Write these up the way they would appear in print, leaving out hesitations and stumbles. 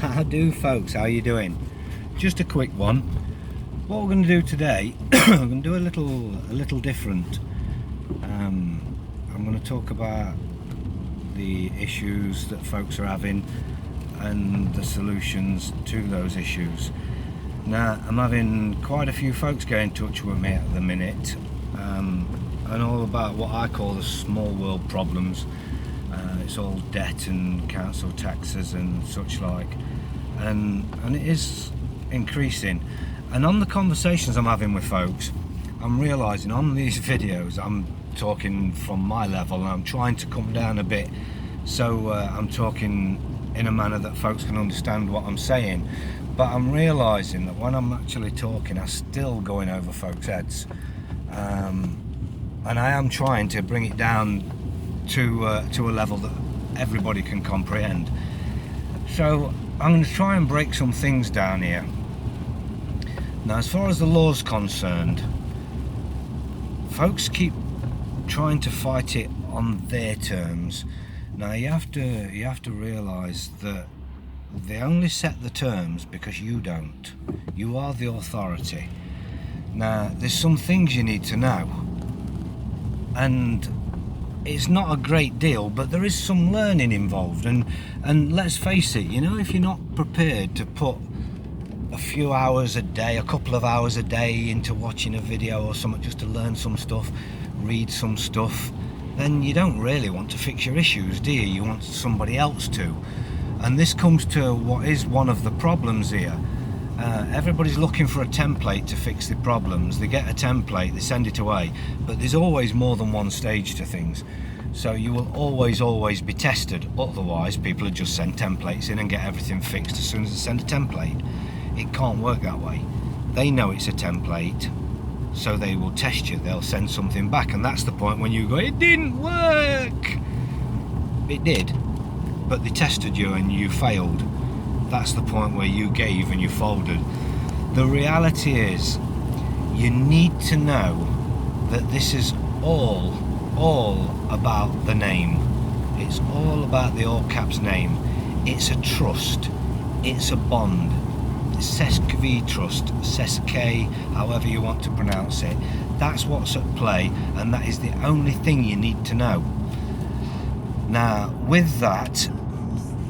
How do, folks? How you doing? Just a quick one. What we're going to do today, we're going to do a little different. I'm going to talk about the issues that folks are having and the solutions to those issues. Now, I'm having quite a few folks get in touch with me at the minute, and all about what I call the small world problems. It's all debt and council taxes and such like, and it is increasing. And on the conversations I'm having with folks, I'm realising on these videos I'm talking from my level, and I'm trying to come down a bit, so I'm talking in a manner that folks can understand what I'm saying. But I'm realising that when I'm actually talking, I'm still going over folks' heads, and I am trying to bring it down to a level that everybody can comprehend. So I'm going to try and break some things down here. Now, as far as the law's concerned, folks keep trying to fight it on their terms. Now, you have to realise that they only set the terms because you don't. You are the authority. Now, there's some things you need to know, and it's not a great deal, but there is some learning involved, and let's face it, you know, if you're not prepared to put a few hours a day, a couple of hours a day into watching a video or something just to learn some stuff, read some stuff, then you don't really want to fix your issues, do you? You want somebody else to. And this comes to what is one of the problems here. Everybody's looking for a template to fix the problems. They get a template, they send it away, but there's always more than one stage to things. So you will always be tested. Otherwise, people would just send templates in and get everything fixed as soon as they send a template. It can't work that way. They know it's a template, so they will test you. They'll send something back, and that's the point when you go, it didn't work. It did, but they tested you and you failed. That's the point where you gave and you folded. The reality is, you need to know that this is all about the name. It's all about the all caps name. It's a trust. It's a bond. Sesqui trust, Sesque, however you want to pronounce it. That's what's at play, and that is the only thing you need to know. Now, with that,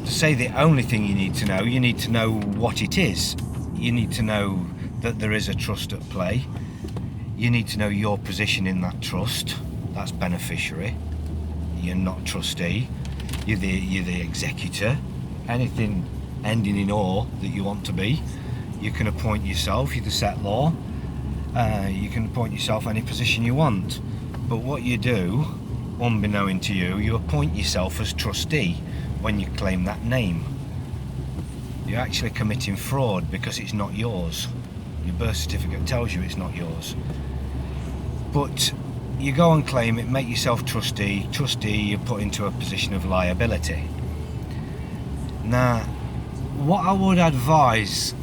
to say the only thing you need to know what it is. You need to know that there is a trust at play. You need to know your position in that trust. That's beneficiary. You're not trustee. You're the executor. Anything ending in or that you want to be, you can appoint yourself. You're the set law. You can appoint yourself any position you want. But what you do, unbeknown to you, you appoint yourself as trustee when you claim that name. You're actually committing fraud because it's not yours. Your birth certificate tells you it's not yours. But you go and claim it, make yourself trustee. Trustee, you're put into a position of liability. Now, what I would advise,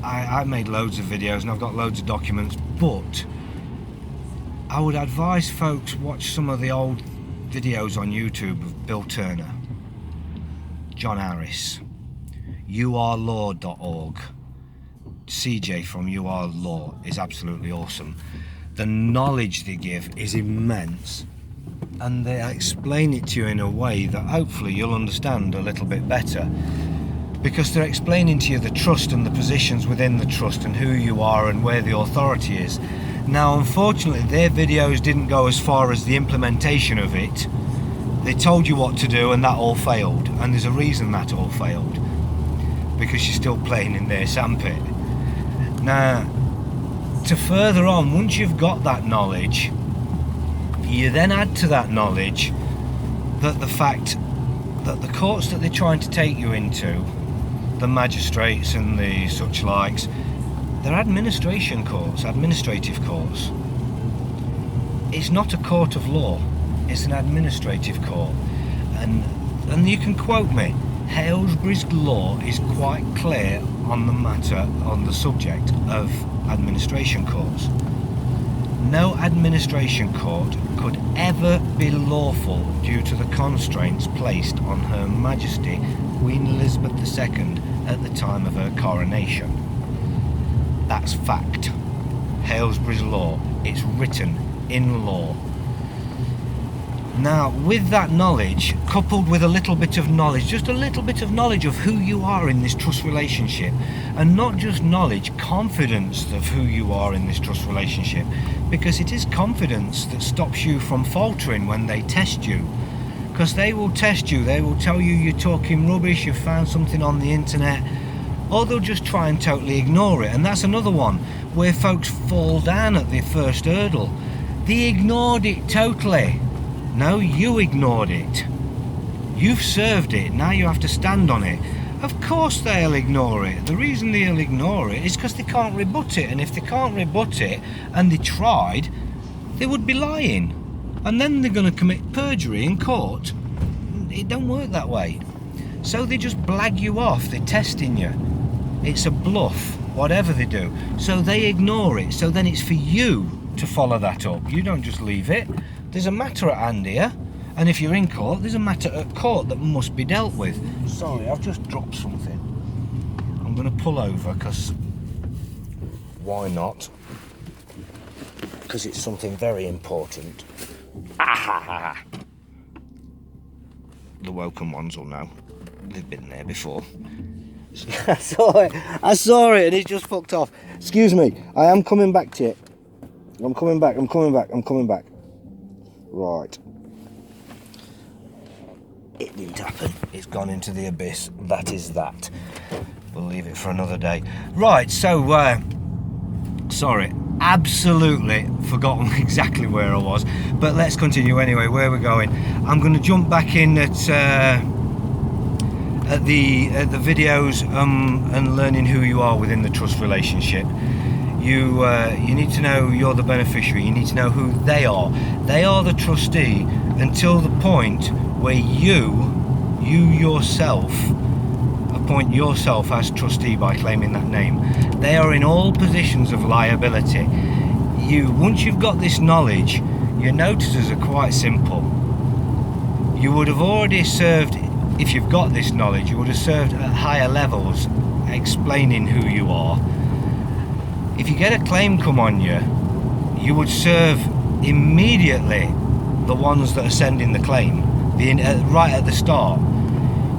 I made loads of videos and I've got loads of documents, but I would advise folks watch some of the old videos on YouTube of Bill Turner, John Harris, urlaw.org. CJ from UR Law is absolutely awesome. The knowledge they give is immense, and they explain it to you in a way that hopefully you'll understand a little bit better, because they're explaining to you the trust and the positions within the trust and who you are and where the authority is. Now, unfortunately, their videos didn't go as far as the implementation of it. They told you what to do and that all failed, and there's a reason that all failed, because you're still playing in their sandpit. Now, to further on, once you've got that knowledge, you then add to that knowledge that the fact that the courts that they're trying to take you into, the magistrates and the such likes, they're administration courts, administrative courts. It's not a court of law, it's an administrative court. And you can quote me, Aylesbury's law is quite clear on the matter, on the subject of administration courts. No administration court could ever be lawful due to the constraints placed on Her Majesty Queen Elizabeth Elizabeth II at the time of her coronation. That's fact. Halesbury's Law. It's written in law. Now, with that knowledge, coupled with a little bit of knowledge, just a little bit of knowledge of who you are in this trust relationship, and not just knowledge, confidence of who you are in this trust relationship, because it is confidence that stops you from faltering when they test you. Because they will test you, they will tell you you're talking rubbish, you've found something on the internet, or they'll just try and totally ignore it. And that's another one where folks fall down at the first hurdle. They ignored it totally. No, you ignored it. You've served it, now you have to stand on it. Of course they'll ignore it. The reason they'll ignore it is because they can't rebut it. And if they can't rebut it, and they tried, they would be lying. And then they're going to commit perjury in court. It don't work that way. So they just blag you off, they're testing you. It's a bluff, whatever they do. So they ignore it. So then it's for you to follow that up. You don't just leave it. There's a matter at hand here, and if you're in court, there's a matter at court that must be dealt with. Sorry, I've just dropped something. I'm going to pull over, because why not? Because it's something very important. Ah! The welcome ones will know. They've been there before. I saw it, and it just fucked off. Excuse me, I am coming back to it. I'm coming back. Right. It didn't happen. It's gone into the abyss. That is that. We'll leave it for another day. Right, so, sorry. Absolutely forgotten exactly where I was. But let's continue anyway, where we're going. I'm going to jump back in at the videos and learning who you are within the trust relationship. You need to know you're the beneficiary. You need to know who they are. They are the trustee until the point where you yourself appoint yourself as trustee by claiming that name. They are in all positions of liability. Once you've got this knowledge, your notices are quite simple. You would have already served, if you've got this knowledge, you would have served at higher levels explaining who you are. If you get a claim come on you, you would serve immediately the ones that are sending the claim, right at the start.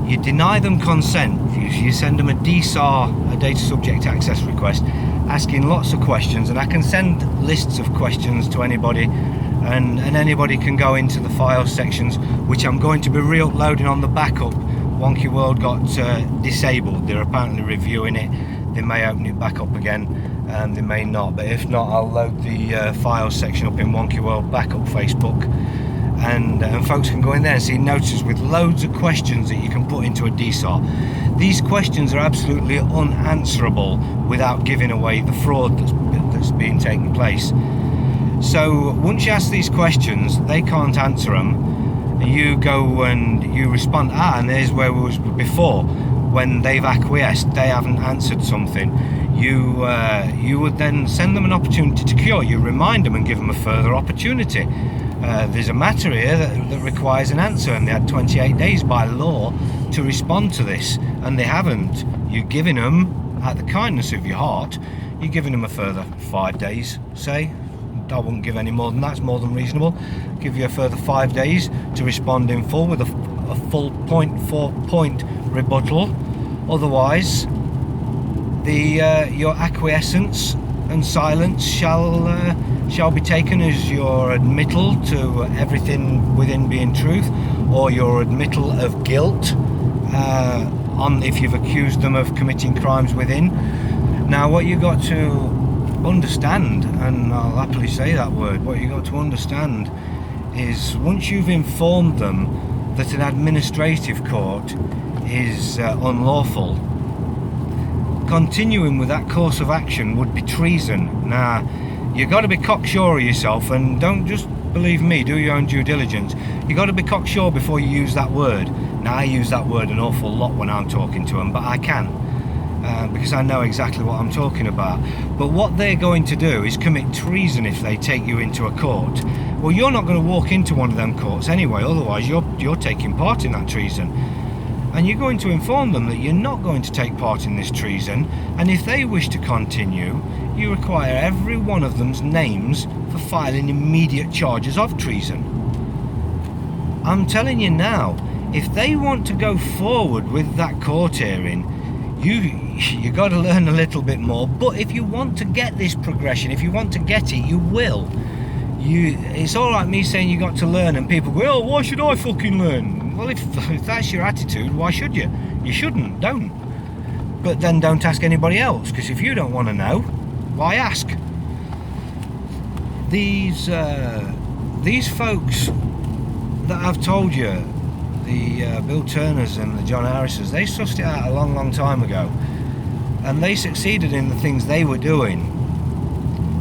You deny them consent, you send them a DSAR, a data subject access request, asking lots of questions, and I can send lists of questions to anybody, and anybody can go into the file sections, which I'm going to be re-uploading on the backup. Wonky World got disabled, they're apparently reviewing it. They may open it back up again, and they may not, but if not, I'll load the files section up in Wonky World Backup Facebook, and folks can go in there and see notices with loads of questions that you can put into a DSAR. These questions are absolutely unanswerable without giving away the fraud that's being taken place. So once you ask these questions, they can't answer them, you go and you respond, and there's where we was before. When they've acquiesced, they haven't answered something, you would then send them an opportunity to cure. You remind them and give them a further opportunity. There's a matter here that requires an answer, and they had 28 days by law to respond to this, and they haven't. You're giving them, out of the kindness of your heart, you're giving them a further 5 days, say. I wouldn't give any more than that, it's more than reasonable. Give you a further 5 days to respond in full with a full point-for-point rebuttal. Otherwise, your acquiescence and silence shall be taken as your admittal to everything within being truth, or your admittal of guilt if you've accused them of committing crimes within. Now, what you got to understand, and I'll happily say that word, what you got to understand is once you've informed them that an administrative court is unlawful, continuing with that course of action would be treason. Now, you've got to be cocksure of yourself, and don't just believe me, do your own due diligence. You've got to be cocksure before you use that word. Now, I use that word an awful lot when I'm talking to them, but I can, because I know exactly what I'm talking about. But what they're going to do is commit treason if they take you into a court. Well, you're not going to walk into one of them courts anyway, otherwise you're taking part in that treason. and you're going to inform them that you're not going to take part in this treason, and if they wish to continue, you require every one of them's names for filing immediate charges of treason. I'm telling you now, if they want to go forward with that court hearing, you got to learn a little bit more. But if you want to get this progression, if you want to get it, you will. It's all right me saying you got to learn, and people go, oh, why should I fucking learn? Well, if that's your attitude, why should you? You shouldn't, don't. But then don't ask anybody else, because if you don't want to know, why ask? These folks that I've told you, the Bill Turners and the John Harrises, they sussed it out a long, long time ago, and they succeeded in the things they were doing,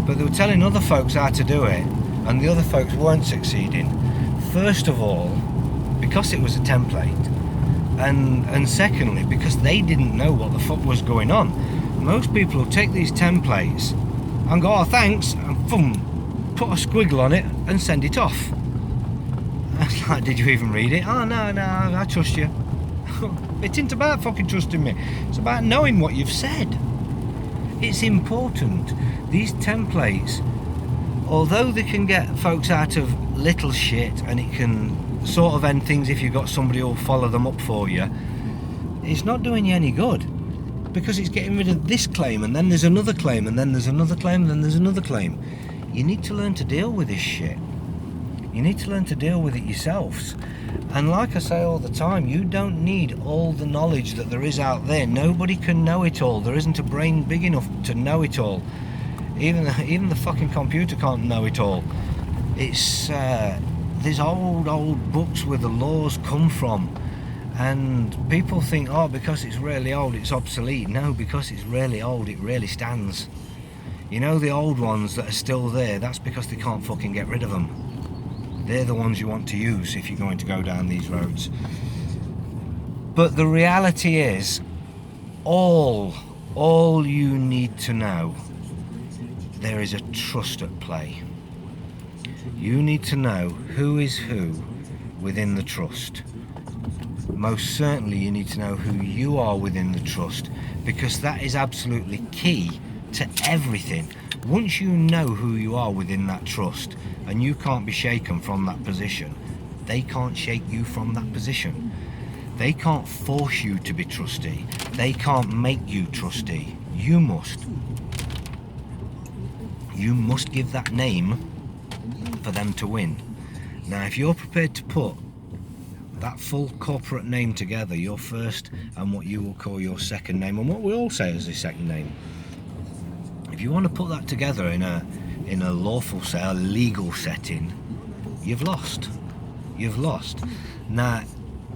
but they were telling other folks how to do it, and the other folks weren't succeeding. First of all, because it was a template, and secondly, because they didn't know what the fuck was going on. Most people will take these templates and go, oh thanks, and boom, put a squiggle on it and send it off. Like, did you even read it? Oh no, I trust you. It ain't about fucking trusting me. It's about knowing what you've said. It's important. These templates, although they can get folks out of little shit, and it can sort of end things if you've got somebody who'll follow them up for you, it's not doing you any good, because it's getting rid of this claim, and then there's another claim, and then there's another claim, and then there's another claim. You need to learn to deal with this shit. You need to learn to deal with it yourselves. And like I say all the time, you don't need all the knowledge that there is out there. Nobody can know it all. There isn't a brain big enough to know it all. Even the fucking computer can't know it all. It's there's old books where the laws come from, and people think, oh, because it's really old it's obsolete. No, because it's really old it really stands. You know, the old ones that are still there, that's because they can't fucking get rid of them. They're the ones you want to use if you're going to go down these roads. But the reality is, all you need to know, there is a trust at play. You need to know who is who within the trust. Most certainly you need to know who you are within the trust, because that is absolutely key to everything. Once you know who you are within that trust, and you can't be shaken from that position, they can't shake you from that position. They can't force you to be trustee. They can't make you trustee. You must. You must give that name for them to win. Now, if you're prepared to put that full corporate name together, your first and what you will call your second name, and what we all say is the second name, if you want to put that together in a lawful, say, a legal setting, you've lost. You've lost. Now,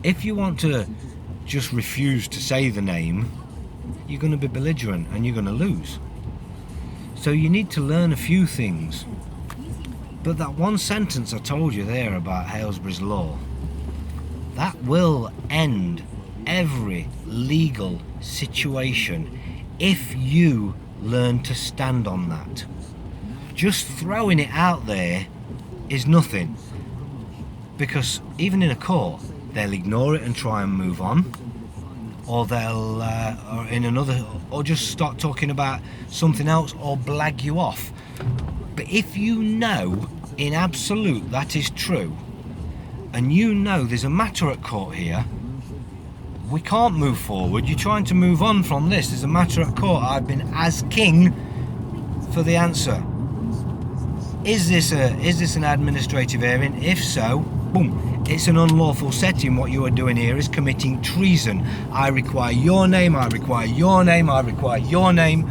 if you want to just refuse to say the name, you're going to be belligerent and you're going to lose. So you need to learn a few things. But that one sentence I told you there about Halesbury's Law, that will end every legal situation if you learn to stand on that. Just throwing it out there is nothing, because even in a court they'll ignore it and try and move on, or they'll or in another, or just start talking about something else or blag you off. But if you know in absolute that is true, and you know there's a matter at court here, we can't move forward, you're trying to move on from this, there's a matter at court, I've been as king for the answer. Is this an administrative hearing? If so, boom, it's an unlawful setting. What you are doing here is committing treason. I require your name, I require your name, I require your name.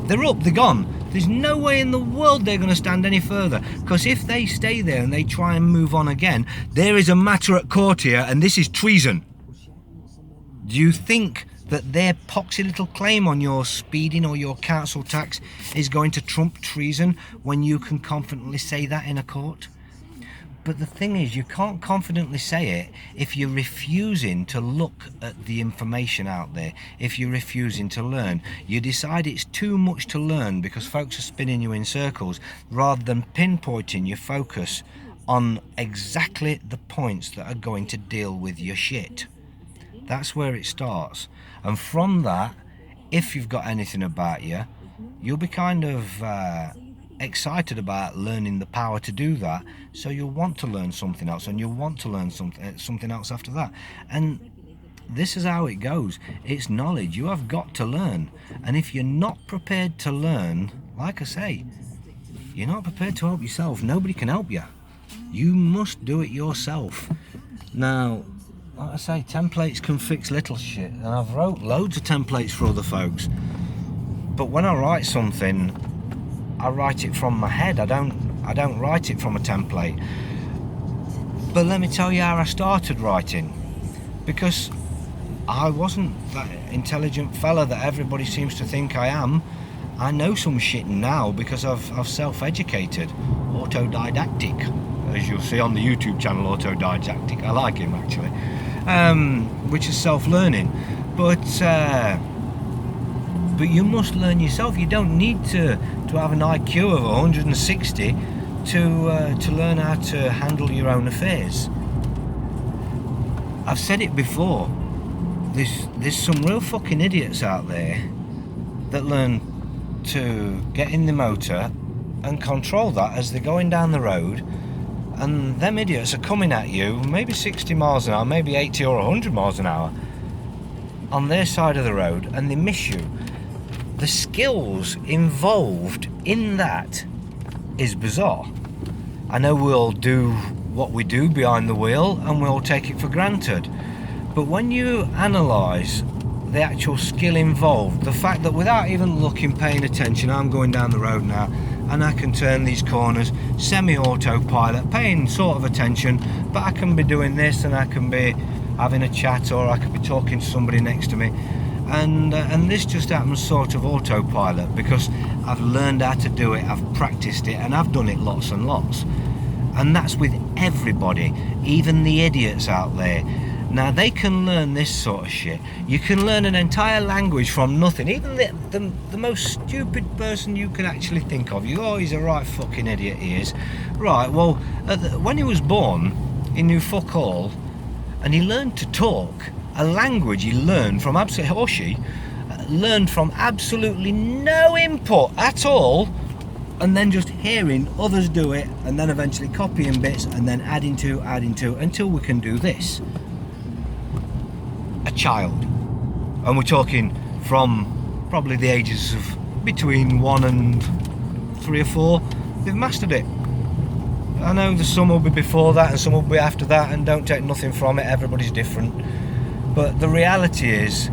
They're up, they're gone. There's no way in the world they're going to stand any further, because if they stay there and they try and move on again, there is a matter at court here, and this is treason. Do you think that their poxy little claim on your speeding or your council tax is going to trump treason when you can confidently say that in a court? But the thing is, you can't confidently say it if you're refusing to look at the information out there, if you're refusing to learn. You decide it's too much to learn because folks are spinning you in circles, rather than pinpointing your focus on exactly the points that are going to deal with your shit. That's where it starts. And from that, if you've got anything about you, you'll be kind of excited about learning the power to do that. So you'll want to learn something else, and you'll want to learn something else after that. And this is how it goes. It's knowledge. You have got to learn. And if you're not prepared to learn, like I say, you're not prepared to help yourself. Nobody can help you. You must do it yourself. Now, like I say, templates can fix little shit, and I've wrote loads of templates for other folks. But when I write something, I write it from my head. I don't write it from a template. But let me tell you how I started writing, because I wasn't that intelligent fella that everybody seems to think I am. I know some shit now because I've self-educated, autodidactic, as you'll see on the YouTube channel, autodidactic. I like him actually, which is self-learning. But you must learn yourself. You don't need to have an IQ of 160 to learn how to handle your own affairs. I've said it before. There's some real fucking idiots out there that learn to get in the motor and control that as they're going down the road, and them idiots are coming at you maybe 60 miles an hour, maybe 80 or 100 miles an hour on their side of the road, and they miss you. The skills involved in that is bizarre. I know we'll do what we do behind the wheel and we'll take it for granted, but when you analyse the actual skill involved, the fact that without even looking, paying attention, I'm going down the road now and I can turn these corners semi-autopilot, paying sort of attention, but I can be doing this and I can be having a chat, or I could be talking to somebody next to me, and this just happens sort of autopilot because I've learned how to do it, I've practiced it, and I've done it lots and lots. And that's with everybody, even the idiots out there. Now they can learn this sort of shit. You can learn an entire language from nothing. Even the most stupid person you can actually think of. You go, oh, he's a right fucking idiot, he is. Right, well, when he was born, he knew fuck all, and he learned to talk a language he learned from absolutely, or she learned from absolutely no input at all, and then just hearing others do it, and then eventually copying bits, and then adding to, until we can do this. A child, and we're talking from probably the ages of between 1 and 3 or 4, they've mastered it. I know there's some will be before that and some will be after that, and don't take nothing from it, everybody's different, but the reality is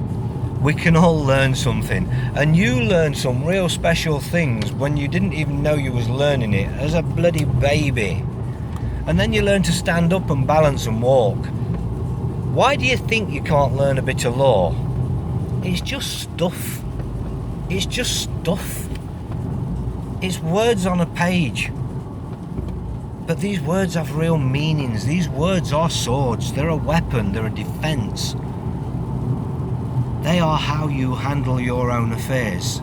we can all learn something, and you learn some real special things when you didn't even know you was learning it as a bloody baby, and then you learn to stand up and balance and walk. Why do you think you can't learn a bit of law? It's just stuff. It's just stuff. It's words on a page. But these words have real meanings. These words are swords. They're a weapon. They're a defense. They are how you handle your own affairs.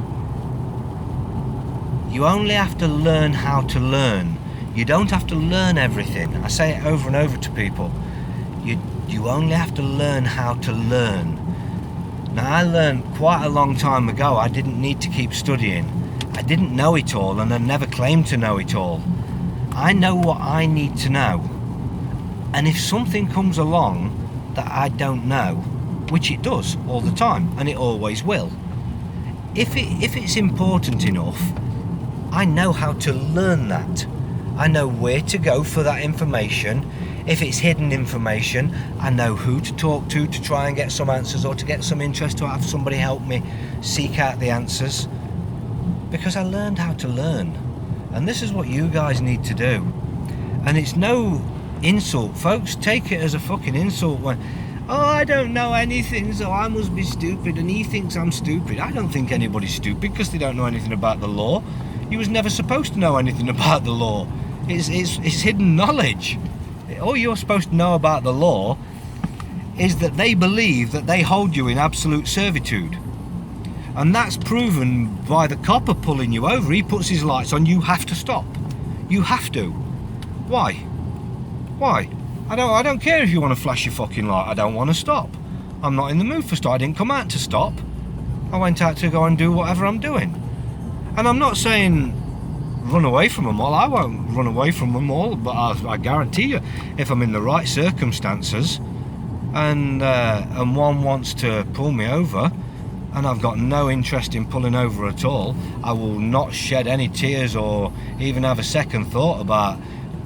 You only have to learn how to learn. You don't have to learn everything. I say it over and over to people. You only have to learn how to learn. Now, I learned quite a long time ago I didn't need to keep studying. I didn't know it all, and I never claimed to know it all. I know what I need to know. And if something comes along that I don't know, which it does all the time, and it always will, if it's important enough, I know how to learn that. I know where to go for that information. If it's hidden information, I know who to talk to try and get some answers, or to get some interest, or have somebody help me seek out the answers, because I learned how to learn. And this is what you guys need to do. And it's no insult, folks. Take it as a fucking insult when, oh, I don't know anything, so I must be stupid, and he thinks I'm stupid. I don't think anybody's stupid because they don't know anything about the law. You was never supposed to know anything about the law. It's hidden knowledge. All you're supposed to know about the law is that they believe that they hold you in absolute servitude. And that's proven by the copper pulling you over. He puts his lights on, you have to stop. You have to. Why? Why? I don't care if you want to flash your fucking light, I don't want to stop. I'm not in the mood for stop. I didn't come out to stop. I went out to go and do whatever I'm doing. And I'm not saying run away from them all. I won't run away from them all, but I guarantee you, if I'm in the right circumstances and one wants to pull me over and I've got no interest in pulling over at all, I will not shed any tears or even have a second thought about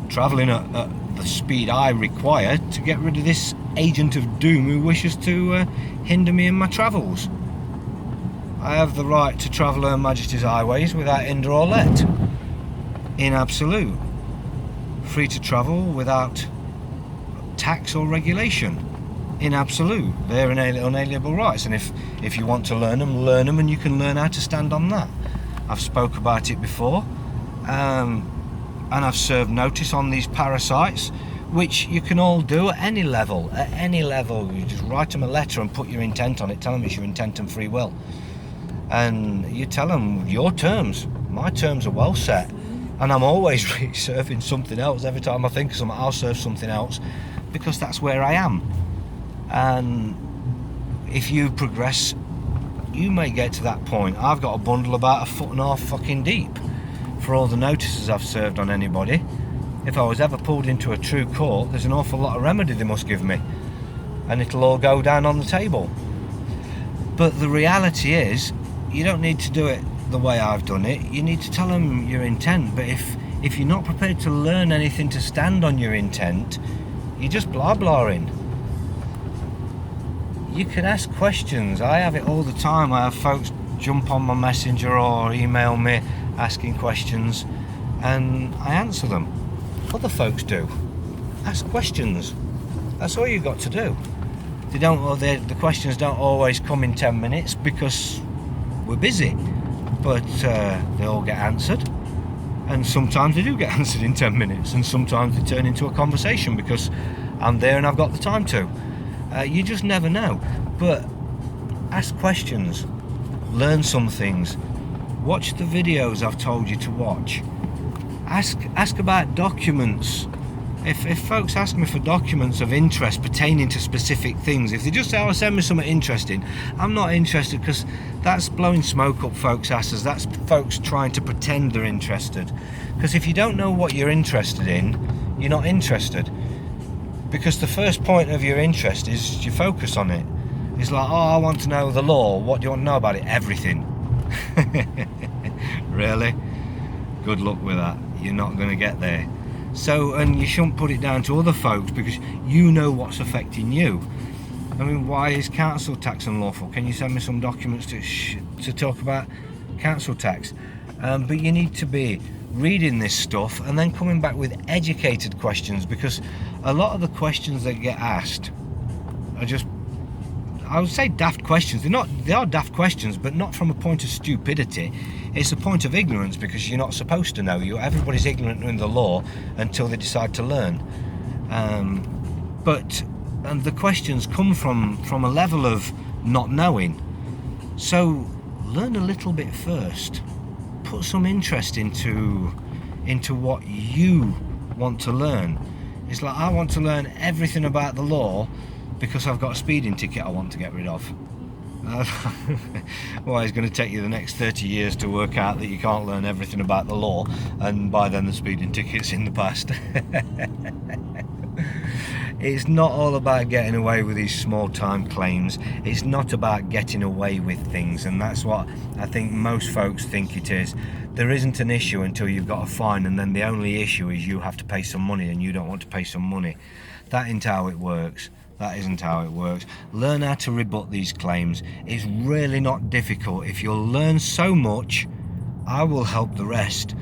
travelling at the speed I require to get rid of this agent of doom who wishes to hinder me in my travels. I have the right to travel Her Majesty's highways without hinder or let, in absolute. Free to travel without tax or regulation, in absolute. They're unalienable rights, and if you want to learn them, and you can learn how to stand on that. I've spoke about it before, and I've served notice on these parasites, which you can all do at any level. At any level, you just write them a letter and put your intent on it. Tell them it's your intent and free will, and you tell them your terms. My terms are well set, and I'm always serving something else. Every time I think of something, I'll serve something else, because that's where I am. And if you progress, you may get to that point. I've got a bundle about 1.5 foot fucking deep for all the notices I've served on anybody. If I was ever pulled into a true court, there's an awful lot of remedy they must give me, and it'll all go down on the table. But the reality is, you don't need to do it the way I've done it. You need to tell them your intent. But if you're not prepared to learn anything to stand on your intent, you're just blah-blahing. You can ask questions. I have it all the time. I have folks jump on my messenger or email me asking questions, and I answer them. Other folks do. Ask questions. That's all you've got to do. The questions don't always come in 10 minutes because we're busy, but they all get answered, and sometimes they do get answered in 10 minutes, and sometimes they turn into a conversation because I'm there and I've got the time to. You just never know. But ask questions, learn some things, watch the videos I've told you to watch, ask about documents. If folks ask me for documents of interest pertaining to specific things, if they just say, oh, send me something interesting, I'm not interested, because that's blowing smoke up folks' asses. That's folks trying to pretend they're interested. Because if you don't know what you're interested in, you're not interested. Because the first point of your interest is you focus on it. It's like, oh, I want to know the law. What do you want to know about it? Everything. Really? Good luck with that. You're not going to get there. So, and you shouldn't put it down to other folks, because you know what's affecting you. I mean, why is council tax unlawful? Can you send me some documents to talk about council tax? But you need to be reading this stuff and then coming back with educated questions, because a lot of the questions that get asked are just, I would say, daft questions. They are daft questions, but not from a point of stupidity. It's a point of ignorance, because you're not supposed to know. Everybody's ignorant in the law until they decide to learn. But the questions come from a level of not knowing. So learn a little bit first. Put some interest into what you want to learn. It's like, I want to learn everything about the law because I've got a speeding ticket I want to get rid of. Well, it's going to take you the next 30 years to work out that you can't learn everything about the law, and by then the speeding ticket's in the past. It's not all about getting away with these small time claims. It's not about getting away with things, and that's what I think most folks think it is. There isn't an issue until you've got a fine, and then the only issue is you have to pay some money, and you don't want to pay some money. That isn't how it works. That isn't how it works. Learn how to rebut these claims. It's really not difficult. If you'll learn so much, I will help the rest.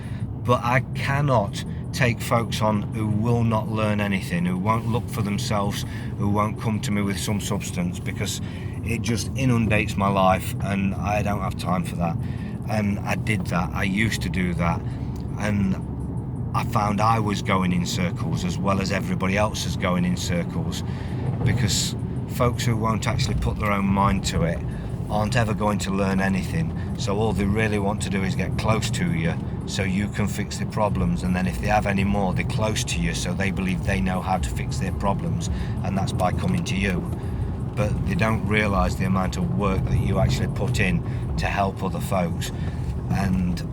But I cannot take folks on who will not learn anything, who won't look for themselves, who won't come to me with some substance, because it just inundates my life, and I don't have time for that. And I did that. I used to do that, and I found I was going in circles as well as everybody else is going in circles, because folks who won't actually put their own mind to it aren't ever going to learn anything. So all they really want to do is get close to you so you can fix their problems, and then if they have any more, they're close to you so they believe they know how to fix their problems, and that's by coming to you. but they don't realise the amount of work that you actually put in to help other folks. And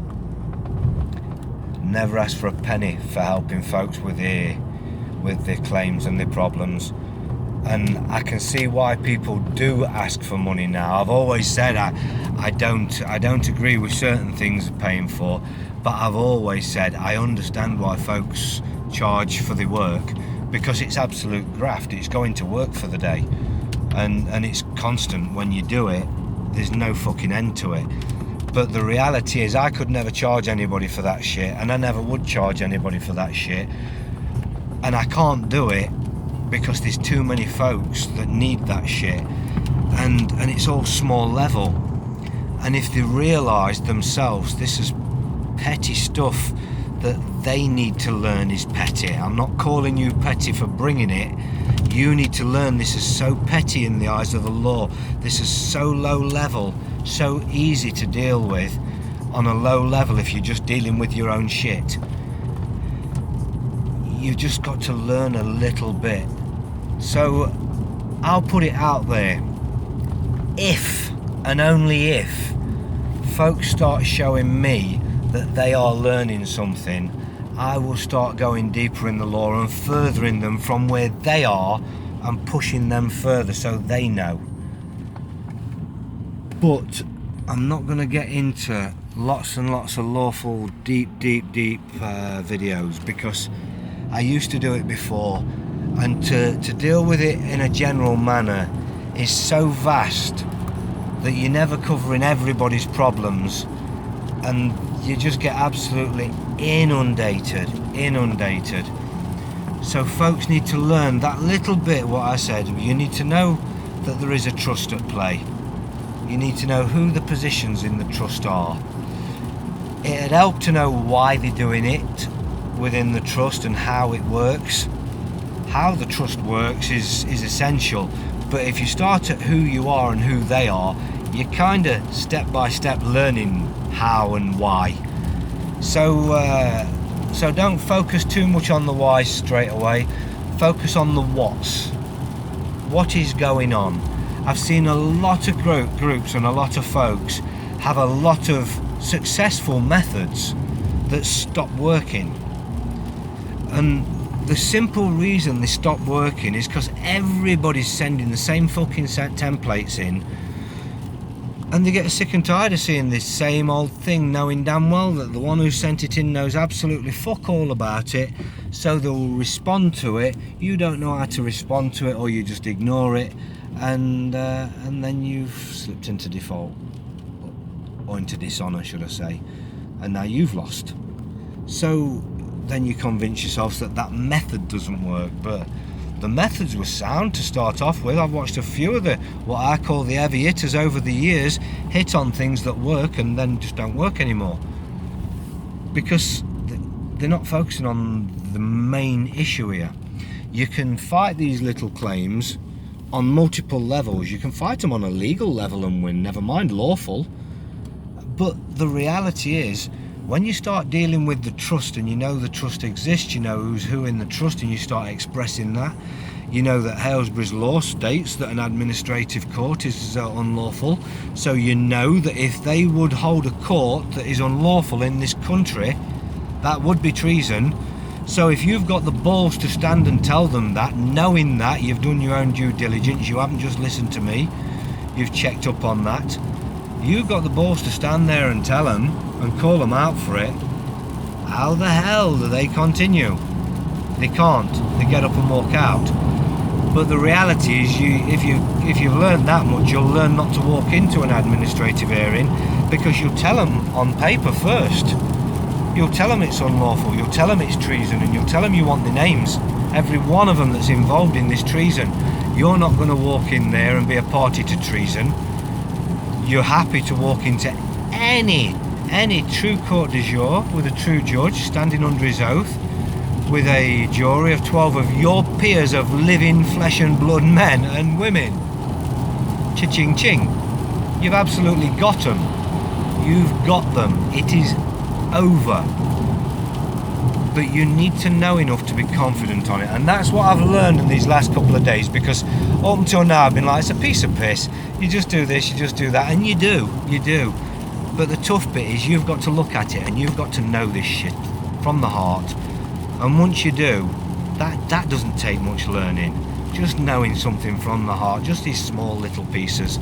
never ask for a penny for helping folks with their claims and their problems. And I can see why people do ask for money now. I've always said I don't agree with certain things paying for, but I've always said I understand why folks charge for the work, because it's absolute graft. It's going to work for the day, and it's constant. When you do it, there's no fucking end to it. But the reality is I could never charge anybody for that shit, and I never would charge anybody for that shit. And I can't do it because there's too many folks that need that shit, and it's all small level. And if they realise themselves this is petty stuff that they need to learn is petty. I'm not calling you petty for bringing it. You need to learn this is so petty in the eyes of the law. This is so low level, so easy to deal with on a low level if you're just dealing with your own shit. You've just got to learn a little bit. So I'll put it out there. If and only if folks start showing me that they are learning something, I will start going deeper in the law and furthering them from where they are and pushing them further so they know. But I'm not going to get into lots and lots of lawful deep videos, because I used to do it before, and to deal with it in a general manner is so vast that you're never covering everybody's problems, and you just get absolutely inundated. So folks need to learn that little bit what I said. You need to know that there is a trust at play. You need to know who the positions in the trust are. It'd help to know why they're doing it within the trust and how it works. How the trust works is essential, but if you start at who you are and who they are, you're kind of step by step learning how and why. So don't focus too much on the why straight away. Focus on the what's. What is going on? I've seen a lot of groups and a lot of folks have a lot of successful methods that stop working. And the simple reason they stop working is because everybody's sending the same fucking set templates in, and they get sick and tired of seeing this same old thing, knowing damn well that the one who sent it in knows absolutely fuck all about it, so they'll respond to it. You don't know how to respond to it, or you just ignore it, and then you've slipped into default, or into dishonour should I say, and now you've lost. So then you convince yourself that method doesn't work, but the methods were sound to start off with. I've watched a few of the what I call the heavy hitters over the years hit on things that work and then just don't work anymore, because they're not focusing on the main issue here. You can fight these little claims on multiple levels. You can fight them on a legal level and win, never mind lawful. But the reality is, when you start dealing with the trust, and you know the trust exists, you know who's who in the trust, and you start expressing that, you know that Halesbury's law states that an administrative court is unlawful, so you know that if they would hold a court that is unlawful in this country, that would be treason. So if you've got the balls to stand and tell them that, knowing that you've done your own due diligence, you haven't just listened to me, you've checked up on that, you've got the balls to stand there and tell them and call them out for it, how the hell do they continue? They can't. They get up and walk out. But the reality is, if you've learned that much, you'll learn not to walk into an administrative hearing, because you'll tell them on paper first. You'll tell them it's unlawful, you'll tell them it's treason, and you'll tell them you want the names, every one of them that's involved in this treason. You're not going to walk in there and be a party to treason. You're happy to walk into any true court de jour with a true judge standing under his oath, with a jury of 12 of your peers of living flesh and blood men and women. Cha-ching ching. You've absolutely got them. You've got them. It is over. but you need to know enough to be confident on it, and that's what I've learned in these last couple of days, because up until now I've been like, it's a piece of piss, you just do this, you just do that, and you do, but the tough bit is you've got to look at it and you've got to know this shit from the heart, and once you do, that doesn't take much learning, just knowing something from the heart, just these small little pieces,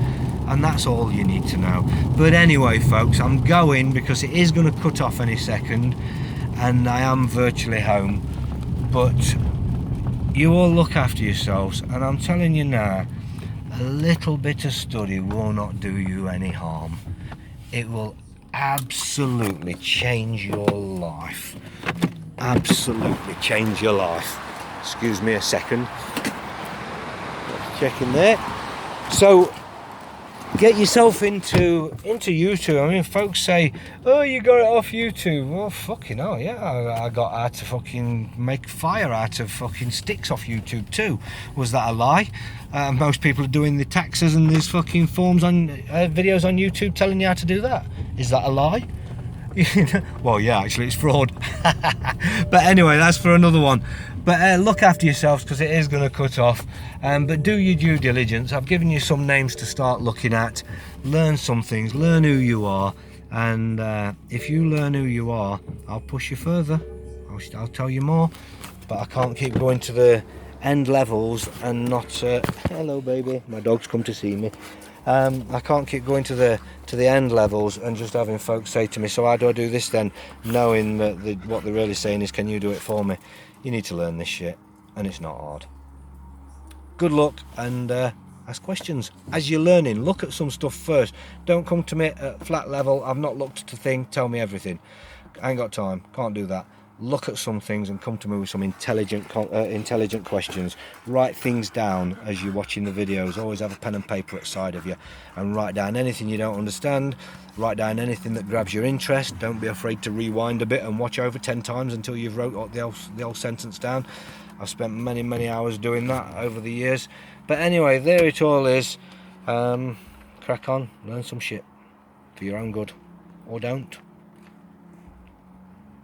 and that's all you need to know. But anyway folks, I'm going because it is going to cut off any second, and I am virtually home, but you all look after yourselves, and I'm telling you now, a little bit of study will not do you any harm. It will absolutely change your life. Absolutely change your life. Excuse me a second. Check in there. So get yourself into YouTube. I mean, folks say, oh, you got it off YouTube. Well, fucking hell, yeah, I got how to fucking make fire out of fucking sticks off YouTube too. Was that a lie? Most people are doing the taxes and these fucking forms on videos on YouTube telling you how to do that. Is that a lie? Well, yeah, actually it's fraud. But anyway, that's for another one. But look after yourselves, because it is going to cut off, but do your due diligence. I've given you some names to start looking at, learn some things, learn who you are, and if you learn who you are, I'll push you further, I'll tell you more, but I can't keep going to the end levels and not hello baby, my dog's come to see me. I can't keep going to the end levels and just having folks say to me, so how do I do this then, knowing that what they're really saying is, can you do it for me? You need to learn this shit, and it's not hard. Good luck, and ask questions as you're learning. Look at some stuff first. Don't come to me at flat level, I've not looked at a thing, tell me everything. I ain't got time, can't do that. Look at some things and come to me with some intelligent questions. Write things down as you're watching the videos. Always have a pen and paper at the side of you and write down anything you don't understand. Write down anything that grabs your interest. Don't be afraid to rewind a bit and watch over 10 times until you've wrote the whole sentence down. I've spent many hours doing that over the years. But anyway, there it all is. Crack on, learn some shit for your own good, or don't.